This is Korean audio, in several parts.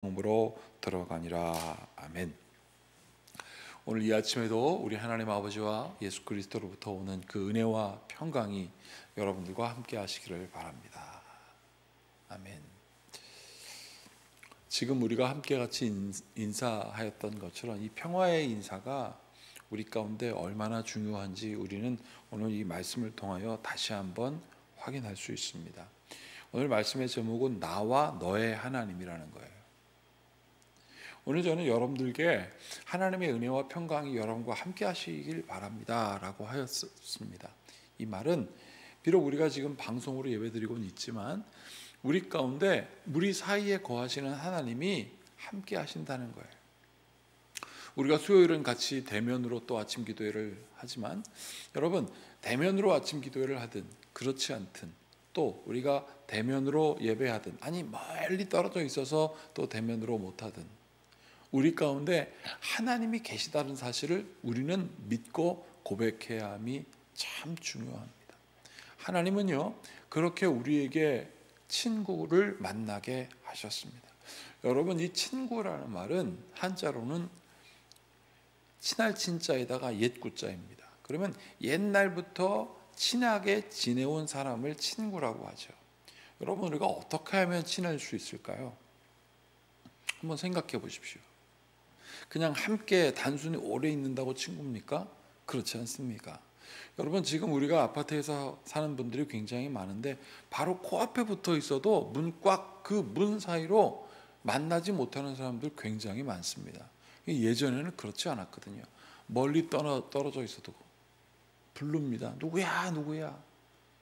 으로 들어가니라. 아멘. 오늘 이 아침에도 우리 하나님 아버지와 예수 그리스도로부터 오는 그 은혜와 평강이 여러분들과 함께 하시기를 바랍니다. 아멘. 지금 우리가 함께 같이 인사하였던 것처럼 이 평화의 인사가 우리 가운데 얼마나 중요한지 우리는 오늘 이 말씀을 통하여 다시 한번 확인할 수 있습니다. 오늘 말씀의 제목은 나와 너의 하나님이라는 거예요. 오늘 저는 여러분들께 하나님의 은혜와 평강이 여러분과 함께 하시길 바랍니다 라고 하였습니다. 이 말은 비록 우리가 지금 방송으로 예배드리고는 있지만 우리 가운데 우리 사이에 거하시는 하나님이 함께 하신다는 거예요. 우리가 수요일은 같이 대면으로 또 아침 기도회를 하지만 여러분, 대면으로 아침 기도회를 하든 그렇지 않든 또 우리가 대면으로 예배하든 아니 멀리 떨어져 있어서 또 대면으로 못하든 우리 가운데 하나님이 계시다는 사실을 우리는 믿고 고백해야 함이 참 중요합니다. 하나님은요, 그렇게 우리에게 친구를 만나게 하셨습니다. 여러분, 이 친구라는 말은 한자로는 친할 친자에다가 옛구자입니다. 그러면 옛날부터 친하게 지내온 사람을 친구라고 하죠. 여러분, 우리가 어떻게 하면 친할 수 있을까요? 한번 생각해 보십시오. 그냥 함께 단순히 오래 있는다고 친구입니까? 그렇지 않습니까? 여러분, 지금 우리가 아파트에서 사는 분들이 굉장히 많은데 바로 코앞에 붙어 있어도 문 꽉 그 문 사이로 만나지 못하는 사람들 굉장히 많습니다. 예전에는 그렇지 않았거든요. 멀리 떨어져 있어도 부릅니다. 누구야 누구야.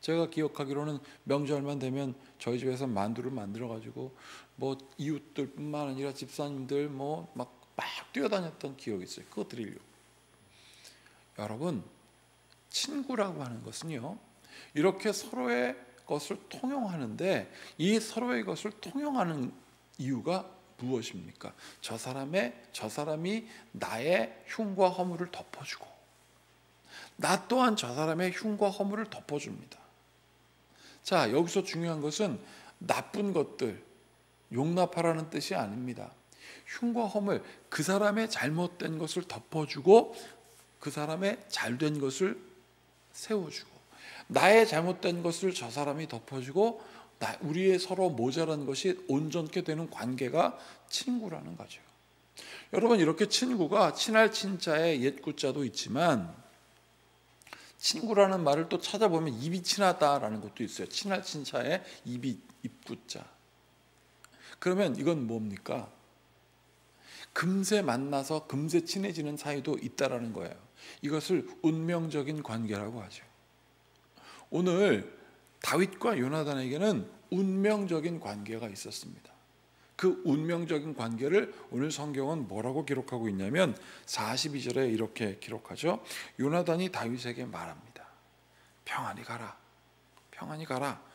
제가 기억하기로는 명절만 되면 저희 집에서 만두를 만들어 가지고 뭐 이웃들뿐만 아니라 집사님들 막 뛰어다녔던 기억이 있어요. 그거 드리려고. 여러분, 친구라고 하는 것은요, 이렇게 서로의 것을 통용하는데 이 서로의 것을 통용하는 이유가 무엇입니까? 저 사람이 나의 흉과 허물을 덮어주고 나 또한 저 사람의 흉과 허물을 덮어줍니다. 자, 여기서 중요한 것은 나쁜 것들 용납하라는 뜻이 아닙니다. 흉과 허물, 그 사람의 잘못된 것을 덮어주고 그 사람의 잘된 것을 세워주고 나의 잘못된 것을 저 사람이 덮어주고 우리의 서로 모자란 것이 온전케 되는 관계가 친구라는 거죠. 여러분, 이렇게 친구가 친할 친자의 옛구자도 있지만 친구라는 말을 또 찾아보면 입이 친하다라는 것도 있어요. 친할 친자의 입구자. 그러면 이건 뭡니까? 금세 만나서 금세 친해지는 사이도 있다라는 거예요. 이것을 운명적인 관계라고 하죠. 오늘 다윗과 요나단에게는 운명적인 관계가 있었습니다. 그 운명적인 관계를 오늘 성경은 뭐라고 기록하고 있냐면 42절에 이렇게 기록하죠. 요나단이 다윗에게 말합니다. 평안히 가라. 평안히 가라.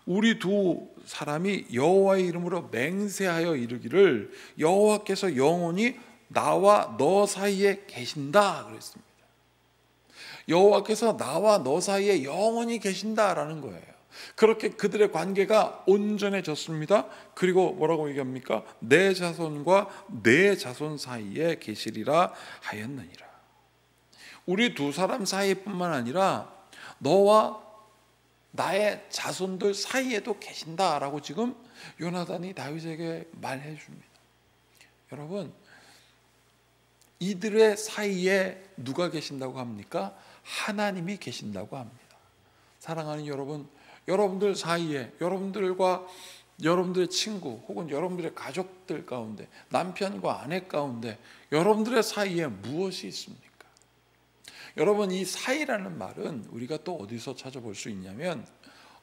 우리 두 사람이 여호와의 이름으로 맹세하여 이르기를 여호와께서 영원히 나와 너 사이에 계신다 그랬습니다. 여호와께서 나와 너 사이에 영원히 계신다라는 거예요. 그렇게 그들의 관계가 온전해졌습니다. 그리고 뭐라고 얘기합니까? 내 자손과 내 자손 사이에 계시리라 하였느니라. 우리 두 사람 사이뿐만 아니라 너와 나의 자손들 사이에도 계신다라고 지금 요나단이 다윗에게 말해 줍니다. 여러분, 이들의 사이에 누가 계신다고 합니까? 하나님이 계신다고 합니다. 사랑하는 여러분, 여러분들 사이에 여러분들과 여러분들의 친구 혹은 여러분들의 가족들 가운데 남편과 아내 가운데 여러분들의 사이에 무엇이 있습니까? 여러분, 이 사이라는 말은 우리가 또 어디서 찾아볼 수 있냐면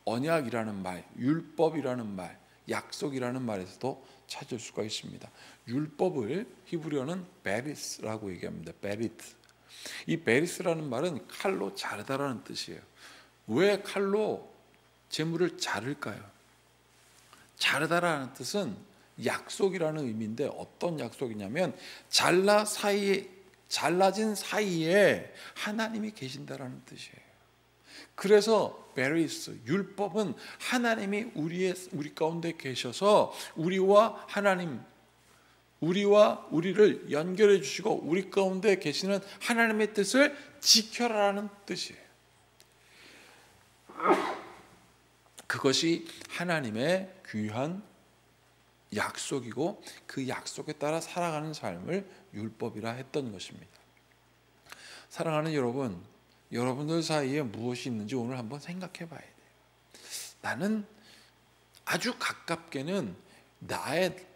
언약이라는 말, 율법이라는 말, 약속이라는 말에서도 찾을 수가 있습니다. 율법을 히브리어는 베리스라고 얘기합니다. 베리트. 이 베리스라는 말은 칼로 자르다라는 뜻이에요. 왜 칼로 재물을 자를까요? 자르다라는 뜻은 약속이라는 의미인데 어떤 약속이냐면 잘라진 사이에 하나님이 계신다라는 뜻이에요. 그래서 베리스, 율법은 하나님이 우리 가운데 계셔서 우리와 하나님 우리와 우리를 연결해 주시고 우리 가운데 계시는 하나님의 뜻을 지켜라라는 뜻이에요. 그것이 하나님의 귀한 약속이고 그 약속에 따라 살아가는 삶을 율법이라 했던 것입니다. 사랑하는 여러분, 여러분들 사이에 무엇이 있는지 오늘 한번 생각해 봐야 돼요. 나는 아주 가깝게는 나의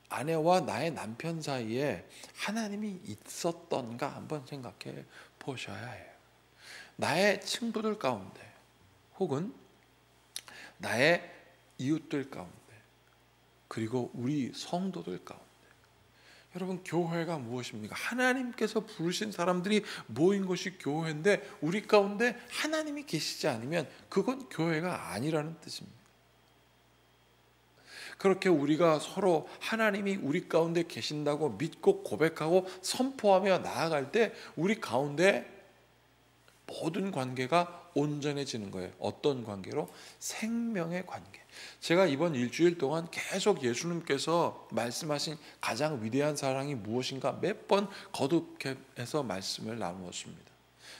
아내와 나의 남편 사이에 하나님이 있었던가 한번 생각해 보셔야 해요. 나의 친구들 가운데 혹은 나의 이웃들 가운데 그리고 우리 성도들 가운데 여러분, 교회가 무엇입니까? 하나님께서 부르신 사람들이 모인 것이 교회인데 우리 가운데 하나님이 계시지 않으면 그건 교회가 아니라는 뜻입니다. 그렇게 우리가 서로 하나님이 우리 가운데 계신다고 믿고 고백하고 선포하며 나아갈 때 우리 가운데 모든 관계가 온전해지는 거예요. 어떤 관계로? 생명의 관계. 제가 이번 일주일 동안 계속 예수님께서 말씀하신 가장 위대한 사랑이 무엇인가 몇 번 거듭해서 말씀을 나누었습니다.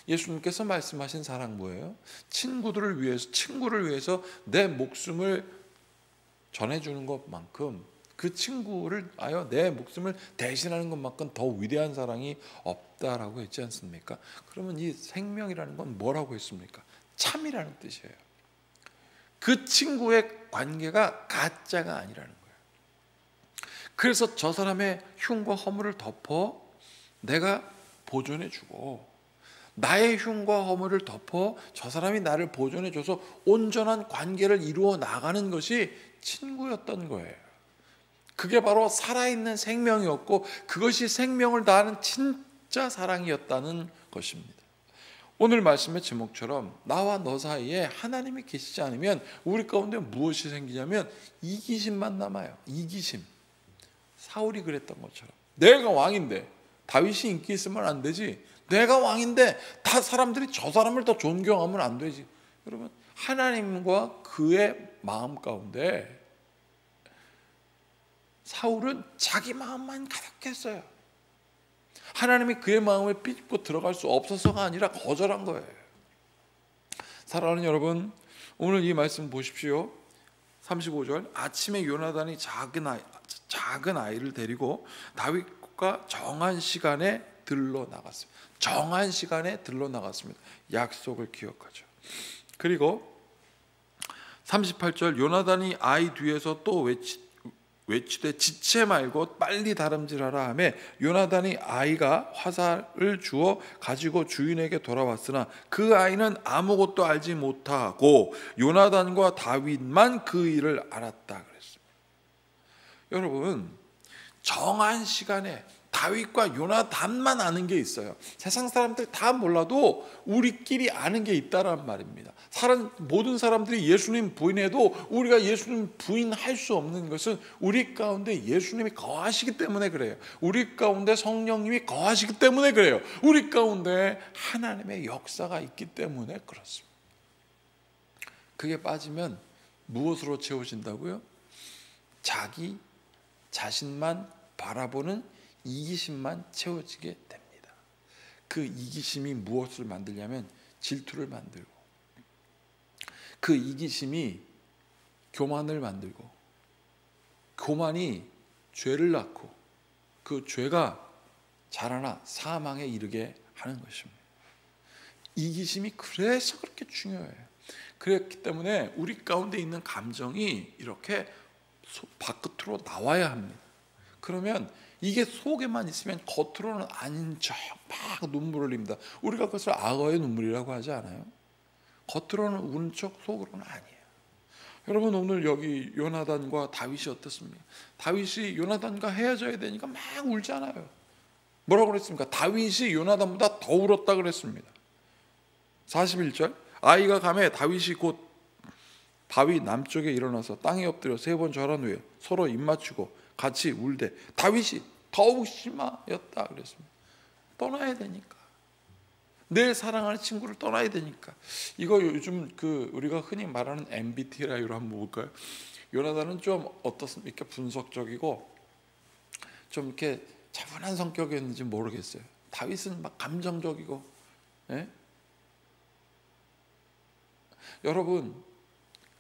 예수님께서 말씀하신 사랑 뭐예요? 친구를 위해서 내 목숨을 전해주는 것만큼, 그 친구를 아여 내 목숨을 대신하는 것만큼 더 위대한 사랑이 없다라고 했지 않습니까? 그러면 이 생명이라는 건 뭐라고 했습니까? 참이라는 뜻이에요. 그 친구의 관계가 가짜가 아니라는 거예요. 그래서 저 사람의 흉과 허물을 덮어 내가 보존해주고, 나의 흉과 허물을 덮어 저 사람이 나를 보존해줘서 온전한 관계를 이루어 나가는 것이 친구였던 거예요. 그게 바로 살아있는 생명이었고 그것이 생명을 다하는 진짜 사랑이었다는 것입니다. 오늘 말씀의 제목처럼 나와 너 사이에 하나님이 계시지 않으면 우리 가운데 무엇이 생기냐면 이기심만 남아요. 이기심. 사울이 그랬던 것처럼 내가 왕인데 다윗이 인기 있으면 안 되지. 내가 왕인데 다 사람들이 저 사람을 더 존경하면 안 되지. 여러분, 하나님과 그의 마음 가운데 사울은 자기 마음만 가득했어요. 하나님이 그의 마음을 삐집고 들어갈 수 없어서가 아니라 거절한 거예요. 사랑하는 여러분, 오늘 이 말씀 보십시오. 35절, 아침에 요나단이 작은 아이를 데리고 다윗과 정한 시간에 들러 나갔습니다. 정한 시간에 들러 나갔습니다. 약속을 기억하죠. 그리고 38절, 요나단이 아이 뒤에서 또 외치되 지체 말고 빨리 다름질하라 하며 요나단이 아이가 화살을 주어 가지고 주인에게 돌아왔으나 그 아이는 아무것도 알지 못하고 요나단과 다윗만 그 일을 알았다 그랬습니다. 여러분, 정한 시간에 다윗과 요나단만 아는 게 있어요. 세상 사람들 다 몰라도 우리끼리 아는 게 있다란 말입니다. 모든 사람들이 예수님 부인해도 우리가 예수님 부인할 수 없는 것은 우리 가운데 예수님이 거하시기 때문에 그래요. 우리 가운데 성령님이 거하시기 때문에 그래요. 우리 가운데 하나님의 역사가 있기 때문에 그렇습니다. 그게 빠지면 무엇으로 채워진다고요? 자기 자신만 바라보는 이기심만 채워지게 됩니다. 그 이기심이 무엇을 만들냐면 질투를 만들고, 그 이기심이 교만을 만들고, 교만이 죄를 낳고 그 죄가 자라나 사망에 이르게 하는 것입니다. 이기심이 그래서 그렇게 중요해요. 그렇기 때문에 우리 가운데 있는 감정이 이렇게 바깥으로 나와야 합니다. 그러면 이게 속에만 있으면 겉으로는 아닌 척 막 눈물을 흘립니다. 우리가 그것을 악어의 눈물이라고 하지 않아요? 겉으로는 우는 척 속으로는 아니에요. 여러분, 오늘 여기 요나단과 다윗이 어떻습니까? 다윗이 요나단과 헤어져야 되니까 막 울잖아요. 뭐라고 그랬습니까? 다윗이 요나단보다 더 울었다 그랬습니다. 41절, 아이가 가매 다윗이 곧 바위 남쪽에 일어나서 땅에 엎드려 3번 절한 후에 서로 입맞추고 같이 울되 다윗이 더욱 심하였다 그랬습니다. 떠나야 되니까, 내 사랑하는 친구를 떠나야 되니까. 이거 요즘 우리가 흔히 말하는 MBTI로 한번 볼까요? 요나단은 좀 어떻습니까? 분석적이고 좀 이렇게 차분한 성격이었는지 모르겠어요. 다윗은 막 감정적이고, 예? 여러분,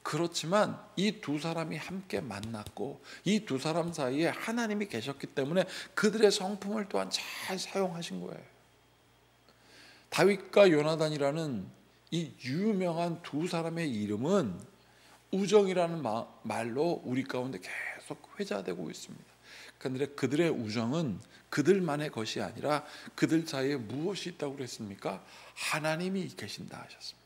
그렇지만 이 두 사람이 함께 만났고 이 두 사람 사이에 하나님이 계셨기 때문에 그들의 성품을 또한 잘 사용하신 거예요. 다윗과 요나단이라는 이 유명한 두 사람의 이름은 우정이라는 말로 우리 가운데 계속 회자되고 있습니다. 그런데 그들의 우정은 그들만의 것이 아니라 그들 사이에 무엇이 있다고 그랬습니까? 하나님이 계신다 하셨습니다.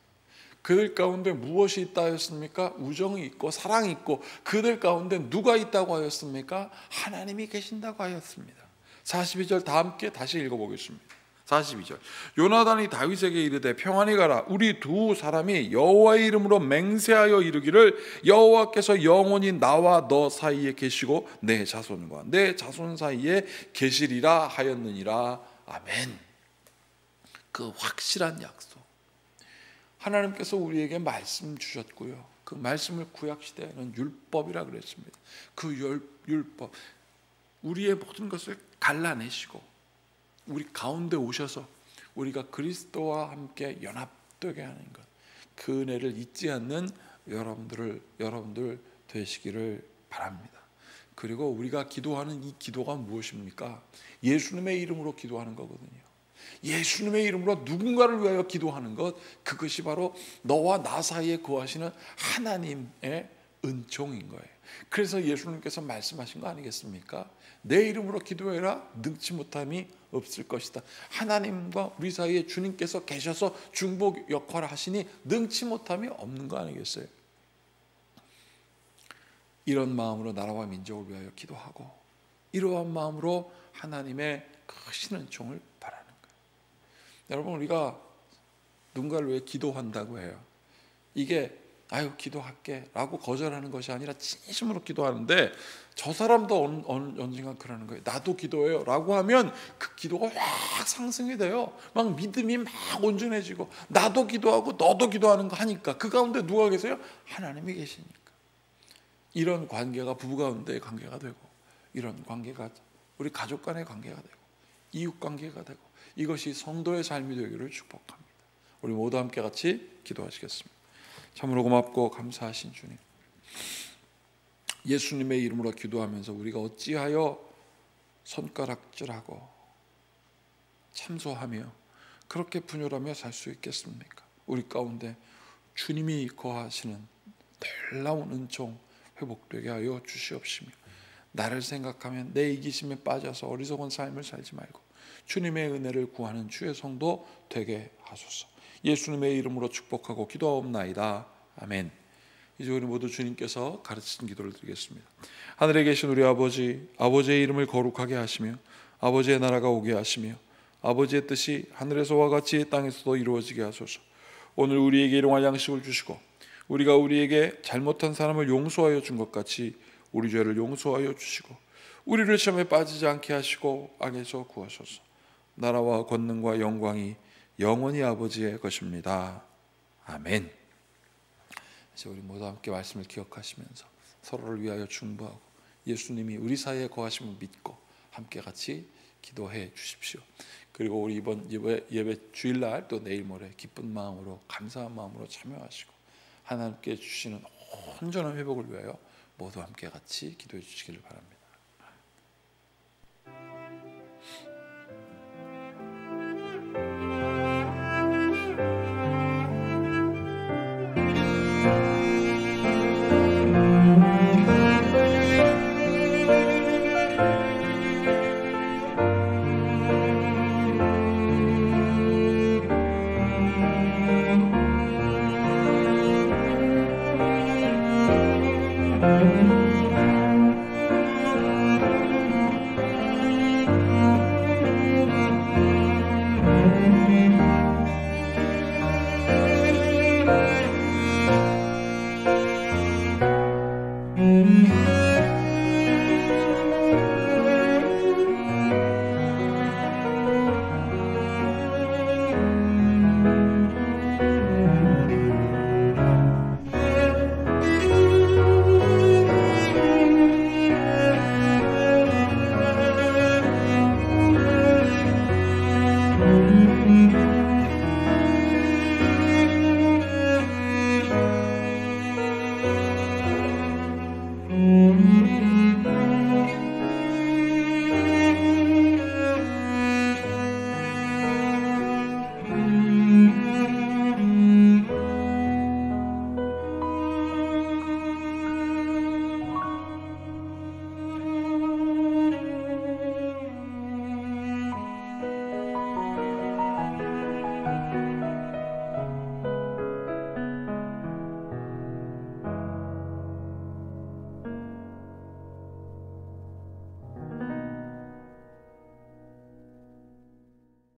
그들 가운데 무엇이 있다 하였습니까? 우정이 있고 사랑이 있고 그들 가운데 누가 있다고 하였습니까? 하나님이 계신다고 하였습니다. 42절 다 함께 다시 읽어보겠습니다. 42절 요나단이 다윗에게 이르되 평안히 가라. 우리 두 사람이 여호와의 이름으로 맹세하여 이르기를 여호와께서 영원히 나와 너 사이에 계시고 내 자손과 내 자손 사이에 계시리라 하였느니라. 아멘. 그 확실한 약속, 하나님께서 우리에게 말씀 주셨고요, 그 말씀을 구약시대에는 율법이라 그랬습니다. 그 율법, 우리의 모든 것을 갈라내시고 우리 가운데 오셔서 우리가 그리스도와 함께 연합되게 하는 것, 그 은혜를 잊지 않는 여러분들 되시기를 바랍니다. 그리고 우리가 기도하는 이 기도가 무엇입니까? 예수님의 이름으로 기도하는 거거든요. 예수님의 이름으로 누군가를 위하여 기도하는 것, 그것이 바로 너와 나 사이에 거하시는 하나님의 은총인 거예요. 그래서 예수님께서 말씀하신 거 아니겠습니까? 내 이름으로 기도해라, 능치 못함이 없을 것이다. 하나님과 우리 사이에 주님께서 계셔서 중보 역할을 하시니 능치 못함이 없는 거 아니겠어요? 이런 마음으로 나라와 민족을 위하여 기도하고 이러한 마음으로 하나님의 크신 은총을 바라는 거예요. 여러분, 우리가 누군가를 위해 기도한다고 해요. 이게 아유 기도할게 라고 거절하는 것이 아니라 진심으로 기도하는데, 저 사람도 언젠가 그러는 거예요. 나도 기도해요 라고 하면 그 기도가 확 상승이 돼요. 막 믿음이 막 온전해지고 나도 기도하고 너도 기도하는 거 하니까 그 가운데 누가 계세요? 하나님이 계시니까. 이런 관계가 부부 가운데의 관계가 되고, 이런 관계가 우리 가족 간의 관계가 되고, 이웃 관계가 되고, 이것이 성도의 삶이 되기를 축복합니다. 우리 모두 함께 같이 기도하시겠습니다. 참으로 고맙고 감사하신 주님, 예수님의 이름으로 기도하면서 우리가 어찌하여 손가락질하고 참소하며 그렇게 분열하며 살 수 있겠습니까? 우리 가운데 주님이 거하시는 놀라운 은총 회복되게 하여 주시옵시며, 나를 생각하면 내 이기심에 빠져서 어리석은 삶을 살지 말고 주님의 은혜를 구하는 주의 성도 되게 하소서. 예수님의 이름으로 축복하고 기도하옵나이다. 아멘. 이제 우리 모두 주님께서 가르치신 기도를 드리겠습니다. 하늘에 계신 우리 아버지, 아버지의 이름을 거룩하게 하시며 아버지의 나라가 오게 하시며 아버지의 뜻이 하늘에서와 같이 땅에서도 이루어지게 하소서. 오늘 우리에게 일용할 양식을 주시고 우리가 우리에게 잘못한 사람을 용서하여 준 것 같이 우리 죄를 용서하여 주시고 우리를 시험에 빠지지 않게 하시고 악에서 구하소서. 나라와 권능과 영광이 영원히 아버지의 것입니다. 아멘. 이제 우리 모두 함께 말씀을 기억하시면서 서로를 위하여 중보하고 예수님이 우리 사이에 거하심을 믿고 함께 같이 기도해 주십시오. 그리고 우리 이번 예배 주일날 또 내일 모레 기쁜 마음으로 감사한 마음으로 참여하시고 하나님께 주시는 온전한 회복을 위하여 모두 함께 같이 기도해 주시기를 바랍니다.